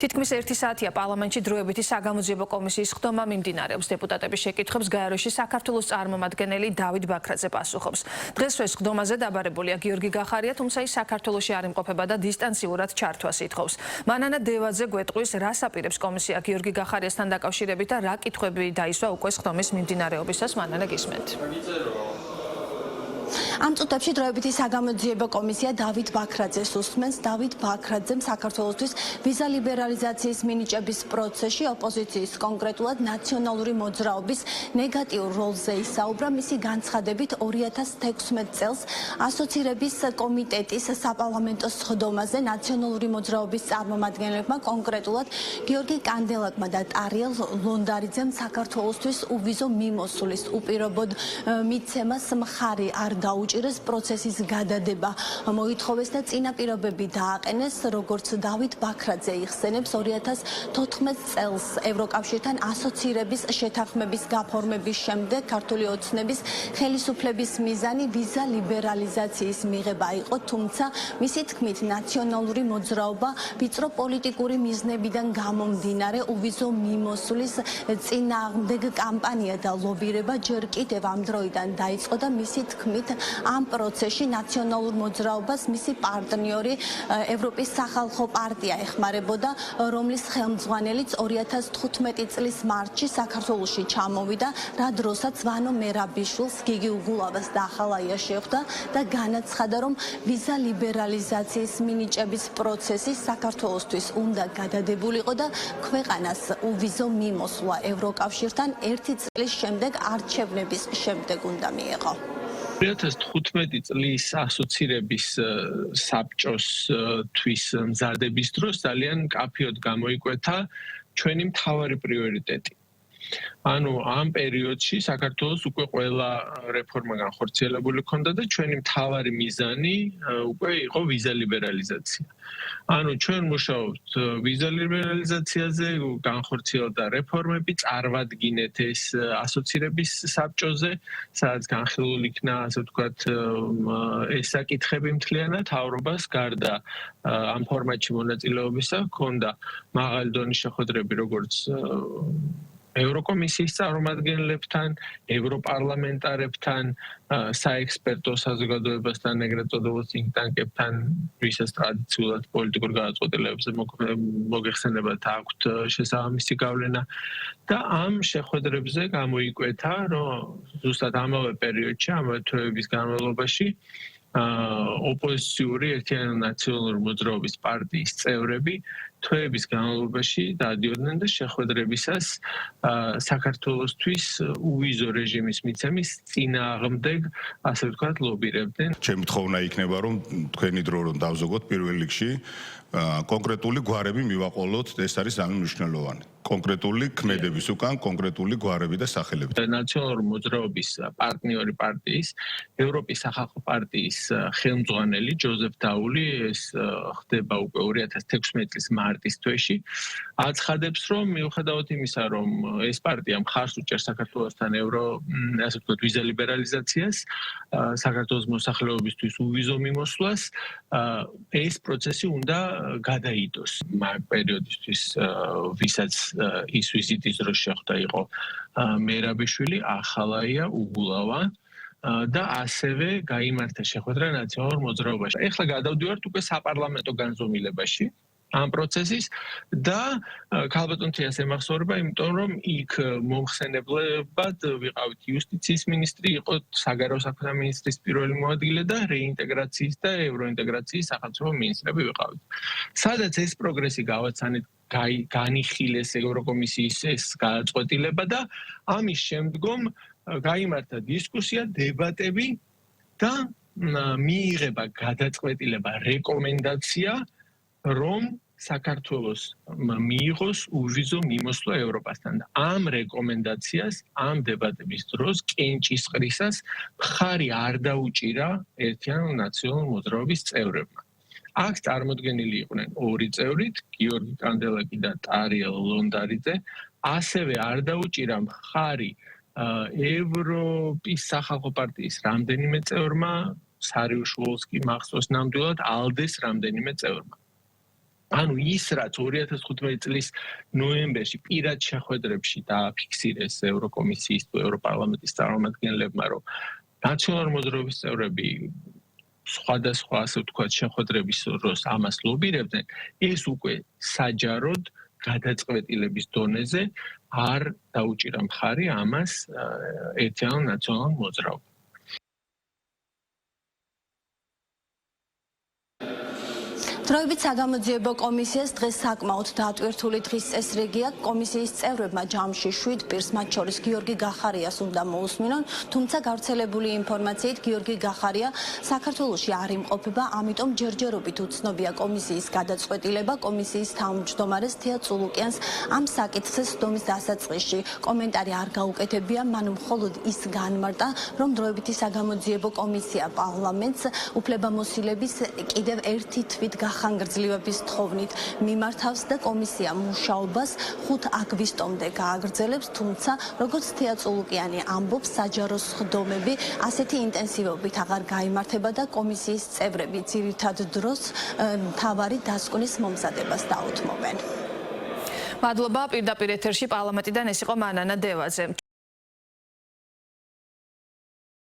თითქმის 1 საათია პარლამენტში დროებითი საგამოძიებო კომისიის ხდომა მიმდინარეობს. დეპუტატების შეკითხვებს გაეროში საქართველოს წარმომადგენელი დავით ბაქრაძე პასუხობს. დღესვე ხდომაზე დაბარებულია გიორგი გახარია, თუმცა ის საქართველოში არ იმყოფება და დისტანციურად ჩართვას ითხოვს. მანანა დევაძე გვეტყვის, რას აპირებს კომისია გიორგი გახარიასთან დაკავშირებით და რა კითხვები დაისვა უკვე ხდომის მიმდინარეობისას. მანანა გისმენთ. ამ წუთებში დროებითი საგამოძიებო კომისია დავით ბაქრაძეს უსმენს. დავით ბაქრაძემ საქართველოსთვის ვიზა ლიბერალიზაციის მინიჭების პროცესში ოპოზიციის, კონკრეტულად ნაციონალური მოძრაობის ნეგატიურ როლზე ისაუბრა. მისი განცხადებით 2016 წელს ასოცირების კომიტეტის საპარლამენტო სხდომაზე ნაციონალური მოძრაობის წარმომადგენლებმა, კონკრეტულად გიორგი კანდელაკმა და ტარიელ ლონდარიძემ საქართველოსთვის უვიზო მიმოსვლის უპირობოდ მიცემას მხარი არ დაუჭირეს, პროცესის გადადება მოითხოვეს და წინაპირობები დააყენეს, როგორც დავით ბაქრაძე იხსენებს 2014 წელს ევროკავშირთან ასოცირების შეთანხმების გაფორმების შემდეგ ქართული ოცნების ხელისუფლების მიზანი ვიზა ლიბერალიზაციის მიღება იყო, თუმცა მისი თქმით ნაციონალური მოძრაობა ვიწრო პოლიტიკური მიზნებიდან გამომდინარე უვიზო მიმოსვლის წინააღმდეგ კამპანია და ლობირება ჯერ კიდევ ამ დროიდან დაიწყო და მისი თქმით ამ პროცესში ნაციონალურ მოძრაობას მისი პარტნიორი ევროპის სახალხო პარტია ეხმარებოდა, რომლის ხელმძღვანელიც 2015 წლის მარტში საქართველოში ჩამოვიდა, რა დროსაც ვანო მერაბიშვილს, გიგი უგულავას და ახალაია შეხვდა და განაცხადა, რომ ვიზა ლიბერალიზაციის მინიჭების პროცესი საქართველოსთვის უნდა გადადებულიყო და ქვეყანას უვიზო მიმოსვლა ევროკავშირთან 1 წლის შემდეგ არჩევნების შემდეგ უნდა მიეღო. 2015 წლის ასოცირების საბჭოსთვის მზადების დროს ძალიან მკაფიოდ გამოიკვეთა ჩვენი მთავარი პრიორიტეტი. ანუ ამ პერიოდში საქართველოს უკვე ყველა რეფორმა განხორციელებული ჰქონდა და ჩვენი მთავარი მიზანი უკვე იყო ვიზა ლიბერალიზაცია. ანუ ჩვენ მუშაობთ ვიზა ლიბერალიზაციაზე, განხორციელდა რეფორმები, წარვადგინეთ ეს ასოცირების საბჭოზე, სადაც განხილული იქნა, ასე ვთქვათ, ეს საკითხები მთლიანად თავრობას გარდა ამ ფორმატში მონაწილეობისა ჰქონდა მაღალი დონის შეხვედრები, როგორც ევროკომისიის წარმომადგენლებთან, ევროპარლამენტარებთან, საექსპერტო საზოგადოებასთან, ეგრეთ წოდებულ think tank-ებთან, ვისაც ტრადიციულად პოლიტიკურ გადაწყვეტილებებზე მოგეხსენებათ აქვთ შესაბამისი გავლენა და ამ შეხვედრებზე გამოიკვეთა, რომ ზუსტად ამავე პერიოდში, ამავე თვეების განმავლობაში ოპოზიციური ერთიანი ნაციონალური მოძრაობის პარტიის წევრები თვეების განმავლობაში დადიოდნენ და შეხვედრებისას საქართველოსთვის უვიზო რეჟიმის მიცემის წინააღმდეგ, ასე ვთქვათ, ლობირებდნენ. ჩემი თხოვნა იქნება, რომ თქვენი დრო რომ დავზოგოთ პირველ რიგში კონკრეტული გვარები მივაყოლოთ, ეს არის ძალიან მნიშვნელოვანი. კონკრეტული ქმედების უკან კონკრეტული გვარები და სახელები. ნაციონალური მოძრაობის პარტნიორი პარტიის, ევროპის სახალხო პარტიის ხელმძღვანელი ჯოზეფ დაული, ეს ხდება უკვე 2016 წლის მარტის თვეში, აცხადებს, რომ მიუხედავად იმისა, რომ ეს პარტია მხარს უჭერს საქართველოსთან ასე ვთქვათ, ვიზა ლიბერალიზაციას, საქართველოს მოსახლეობისთვის უვიზო მიმოსვლას, ეს პროცესი უნდა გადაიდოს. პერიოდისთვის, ვისაც ის ვიზიტის დროს შეხვდა იყო მერაბიშვილი, ახალაია, უგულავა და ასევე გაიმართა შეხვედრა ნაციონალურ მოძრაობაში. ეხლა გადავდივართ უკვე საპარლამენტო განზომილებაში ამ პროცესის და ქალბატონ თიას ემახსოვრება, იმიტომ რომ იქ მომხსენებლებად ვიყავით იუსტიციის მინისტრი, იყო საგარეო საქმეთა მინისტრის პირველი მოადგილე და რეინტეგრაციის და ევროინტეგრაციის სახელმწიფო მინისტრები ვიყავით. სადაც ეს პროგრესი გავაცანეთ, განიხილეს ევროკომისიის ეს გადაწყვეტილება და ამის შემდგომ გაიმართა დისკუსია, დებატები და მიიღება გადაწყვეტილება, რეკომენდაცია, რომ საქართველოს მიიღოს უვიზო მიმოსვლა ევროპასთან და ამ რეკომენდაციას, ამ დებატების დროს კენჭისყრისას მხარი არ დაუჭირა ერთიანი ნაციონალური მოძრაობის წევრებმა. აქ წარმოდგენილი იყვნენ ორი წევრით, გიორგი კანდელაკი და ტარიელ ლონდარიძე, ასევე არ დაუჭირა მხარი ევროპის სახალხო პარტიის რამდენიმე წევრმა, სარიუშ ვოლსკი, მახსოვს ნამდვილად, ალდეს რამდენიმე წევრმა. ანუ ის რაც 2015 წლის ნოემბერში პირად შეხვედრებში დააფიქსირეს ევროკომისიის თუ ევროპარლამენტის წარმომადგენლებმა, რომ ნაციონალური მოძრაობის წევრები სხვადასხვა ასე ვთქვათ შეხვედრების დროს ამას ლობირებდნენ, ეს უკვე საჯაროდ გადაწყვეტილების დონეზე არ დაუჭირა მხარი ამას ერთიანულ ნაციონალურ მოძრაობას. დროებით საგამოძიებო კომისიას დღეს საკმაოდ დატვირთული დღის წესრიგი აქვს. კომისიის წევრებმა ჯამში 7 პირს, მათ შორის გიორგი გახარიას უნდა მოусმინონ, თუმცა გავრცელებული ინფორმაციით გიორგი გახარია საქართველოში არ იმყოფება, ამიტომ ჯერჯერობით უცნობია კომისიის გადაწყვეტილება. კომისიის თავმჯდომარეს თია წულუკიანს ამ საკითხზე სხდომის დასაწყისში კომენტარი არ გაუკეთებია, მან მხოლოდ ის განმარტა, რომ დროებითი საგამოძიებო კომისია პარლამენტს უფლებამოსილების კიდევ ერთი თვით ხანგრძლივების თხოვნით მიმართავს და კომისია მუშაობას 5 აგვისტომდე გააგრძელებს, თუმცა როგორც თია წულუკიანი ამბობს, საჯარო სხდომები ასეთი ინტენსივობით აღარ გაიმართება და კომისიის წევრები ძირითად დროს მთავარი დასკვნის მომზადებას დაუთმობენ. მადლობა, პირდაპირ ეთერში პარლამენტიდან ეს იყო მანანა დევაძე.